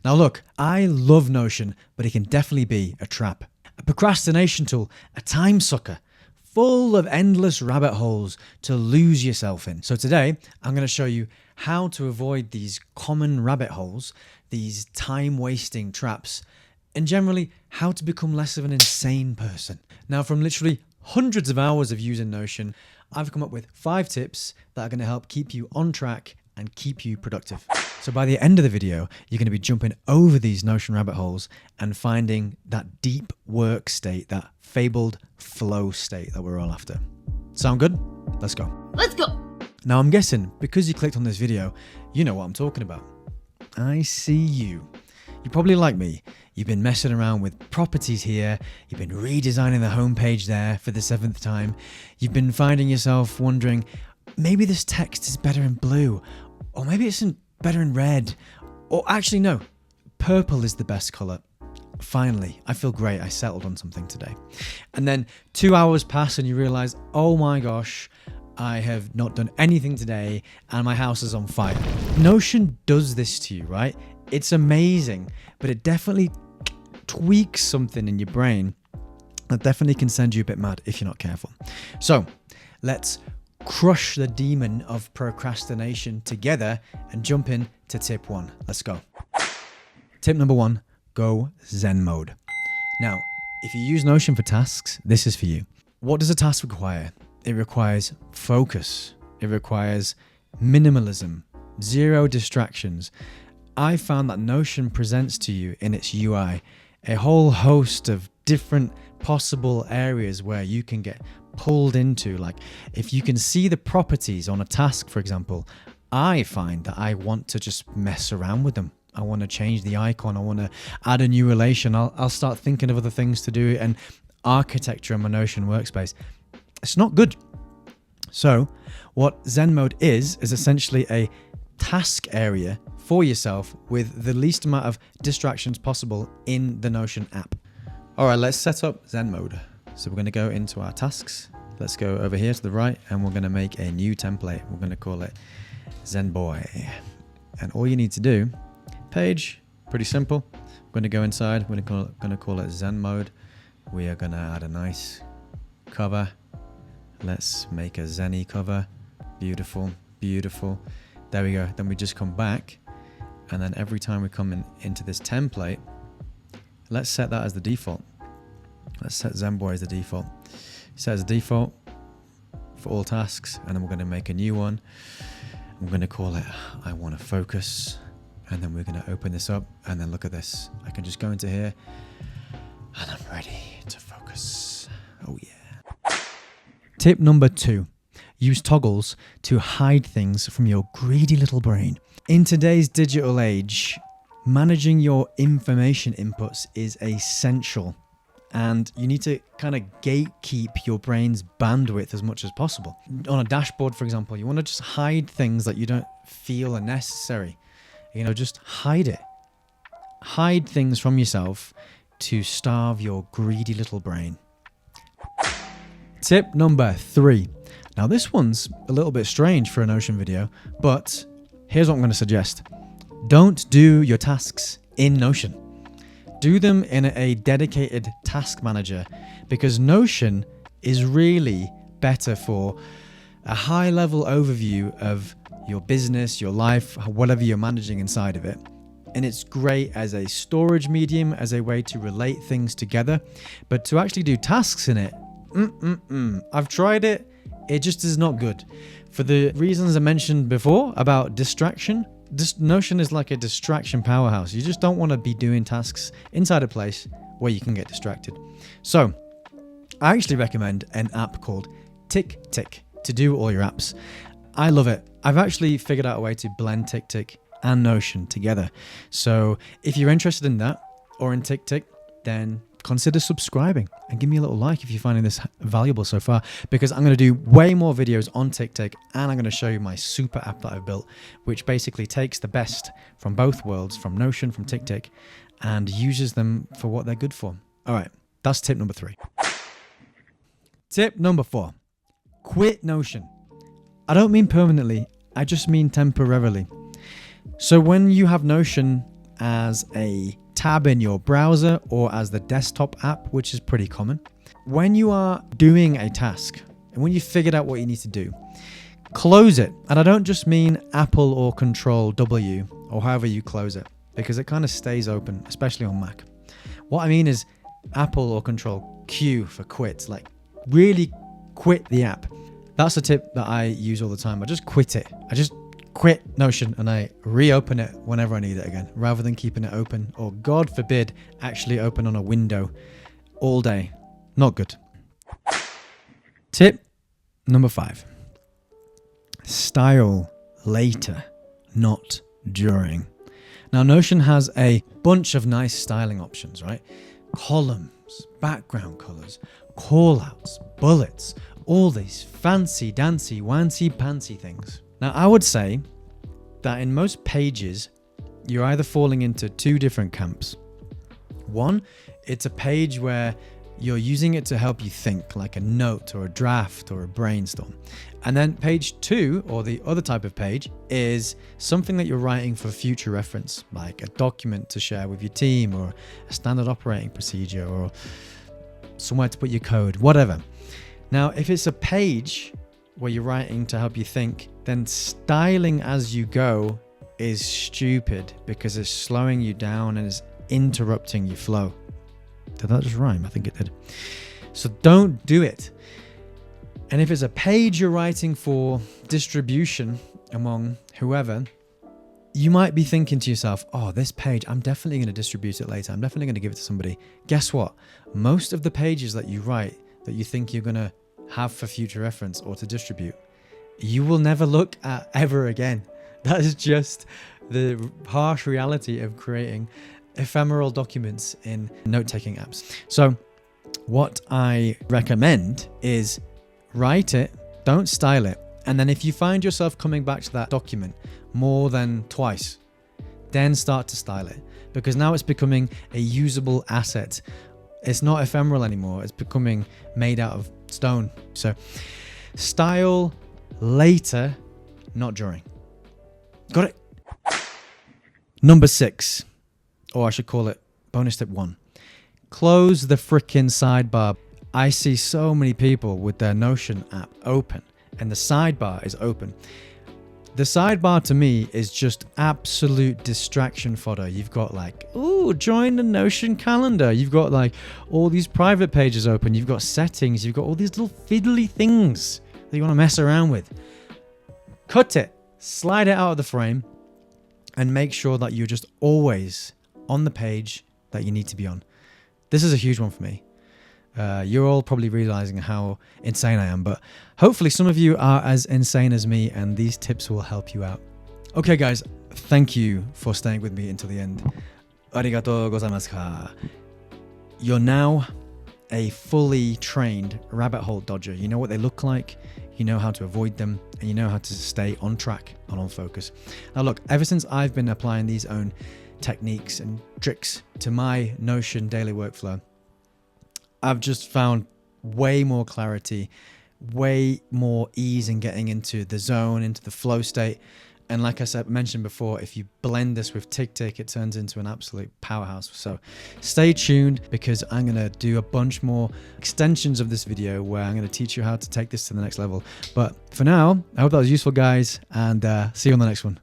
Now look, I love Notion, but it can definitely be a trap. A procrastination tool, a time sucker, full of endless rabbit holes to lose yourself in. So today, I'm going to show you how to avoid these common rabbit holes, these time-wasting traps, and generally how to become less of an insane person. Now, from literally hundreds of hours of using Notion, I've come up with 5 tips that are going to help keep you on track and keep you productive. So by the end of the video, you're going to be jumping over these Notion rabbit holes and finding that deep work state, that fabled flow state that we're all after. Sound good? Let's go. Let's go. Now I'm guessing because you clicked on this video, you know what I'm talking about. I see you. You're probably like me. You've been messing around with properties here. You've been redesigning the homepage there for the 7th time. You've been finding yourself wondering, maybe this text is better in blue, or maybe it's better in red, or actually no, purple is the best color. Finally, I feel great. I settled on something today. And then 2 hours pass and you realize, oh my gosh, I have not done anything today and my house is on fire. Notion does this to you, right? It's amazing, but it definitely tweaks something in your brain that definitely can send you a bit mad if you're not careful. So let's crush the demon of procrastination together and jump in to tip 1. Let's go. Tip number 1, go Zen mode. Now, if you use Notion for tasks, this is for you. What does a task require? It requires focus. It requires minimalism, 0 distractions. I found that Notion presents to you in its UI a whole host of different possible areas where you can get pulled into. Like if you can see the properties on a task, for example, I find that I want to just mess around with them. I want to change the icon. I want to add a new relation. I'll start thinking of other things to do and architecture in my Notion workspace. It's not good. So what Zen mode is essentially a task area for yourself with the least amount of distractions possible in the Notion app. All right, let's set up Zen mode. So we're going to go into our tasks. Let's go over here to the right and we're going to make a new template. We're going to call it Zen Boy. And all you need to do, page, pretty simple. We're going to go inside. We're going to call it Zen mode. We are going to add a nice cover. Let's make a Zen-y cover. Beautiful, beautiful. There we go. Then we just come back. And then every time we come into this template, let's set that as the default. Let's set Zen Boy as the default. Set as a default for all tasks. And then we're going to make a new one. I'm going to call it I want to focus. And then we're going to open this up. And then look at this. I can just go into here. And I'm ready to focus. Oh yeah. Tip number 2. Use toggles to hide things from your greedy little brain. In today's digital age, managing your information inputs is essential. And you need to kind of gatekeep your brain's bandwidth as much as possible. On a dashboard, for example, you want to just hide things that you don't feel are necessary. Just hide it. Hide things from yourself to starve your greedy little brain. Tip number 3. Now this one's a little bit strange for a Notion video, but here's what I'm going to suggest. Don't do your tasks in Notion. Do them in a dedicated task manager because Notion is really better for a high-level overview of your business, your life, whatever you're managing inside of it. And it's great as a storage medium, as a way to relate things together. But to actually do tasks in it, I've tried it. It just is not good. For the reasons I mentioned before about distraction, this Notion is like a distraction powerhouse. You just don't want to be doing tasks inside a place where you can get distracted. So I actually recommend an app called TickTick to do all your apps. I love it. I've actually figured out a way to blend TickTick and Notion together. So if you're interested in that or in TickTick, then consider subscribing and give me a little like if you're finding this valuable so far, because I'm going to do way more videos on TickTick and I'm going to show you my super app that I've built, which basically takes the best from both worlds, from Notion, from TickTick, and uses them for what they're good for. All right, that's tip number 3. Tip number 4, quit Notion. I don't mean permanently, I just mean temporarily. So when you have Notion as a tab in your browser or as the desktop app, which is pretty common. When you are doing a task and when you figured out what you need to do, close it. And I don't just mean Apple or Control W or however you close it, because it kind of stays open, especially on Mac. What I mean is Apple or Control Q for quit, like really quit the app. That's a tip that I use all the time. I just quit it. I just quit Notion and I reopen it whenever I need it again, rather than keeping it open or, God forbid, actually open on a window all day. Not good. Tip number 5. Style later, not during. Now, Notion has a bunch of nice styling options, right? Columns, background colors, callouts, bullets, all these fancy dancy, wancy pantsy things. Now, I would say that in most pages, you're either falling into 2 different camps. One, it's a page where you're using it to help you think, like a note or a draft or a brainstorm. And then page 2, or the other type of page, is something that you're writing for future reference, like a document to share with your team or a standard operating procedure or somewhere to put your code, whatever. Now, if it's a page where you're writing to help you think, then styling as you go is stupid because it's slowing you down and is interrupting your flow. Did that just rhyme? I think it did. So don't do it. And if it's a page you're writing for distribution among whoever, you might be thinking to yourself, oh, this page, I'm definitely going to distribute it later. I'm definitely going to give it to somebody. Guess what? Most of the pages that you write that you think you're going to have for future reference or to distribute, you will never look at ever again. That is just the harsh reality of creating ephemeral documents in note-taking apps. So what I recommend is write it, don't style it. And then if you find yourself coming back to that document more than twice, then start to style it, because now it's becoming a usable asset. It's not ephemeral anymore. It's becoming made out of stone. So style later, not during. Got it? Number 6, or I should call it bonus tip 1. Close the frickin' sidebar. I see so many people with their Notion app open and the sidebar is open. The sidebar to me is just absolute distraction fodder. You've got like, ooh, join the Notion calendar. You've got like all these private pages open. You've got settings. You've got all these little fiddly things that you want to mess around with. Cut it, slide it out of the frame, and make sure that you're just always on the page that you need to be on. This is a huge one for me. You're all probably realizing how insane I am, but hopefully some of you are as insane as me and these tips will help you out. Okay, guys, thank you for staying with me until the end. Arigatou gozaimasu ka. You're now a fully trained rabbit hole dodger. You know what they look like, you know how to avoid them, and you know how to stay on track and on focus. Now look, ever since I've been applying these own techniques and tricks to my Notion daily workflow, I've just found way more clarity, way more ease in getting into the zone, into the flow state. And like I mentioned before, if you blend this with TickTick, it turns into an absolute powerhouse. So stay tuned, because I'm going to do a bunch more extensions of this video where I'm going to teach you how to take this to the next level. But for now, I hope that was useful, guys, and see you on the next one.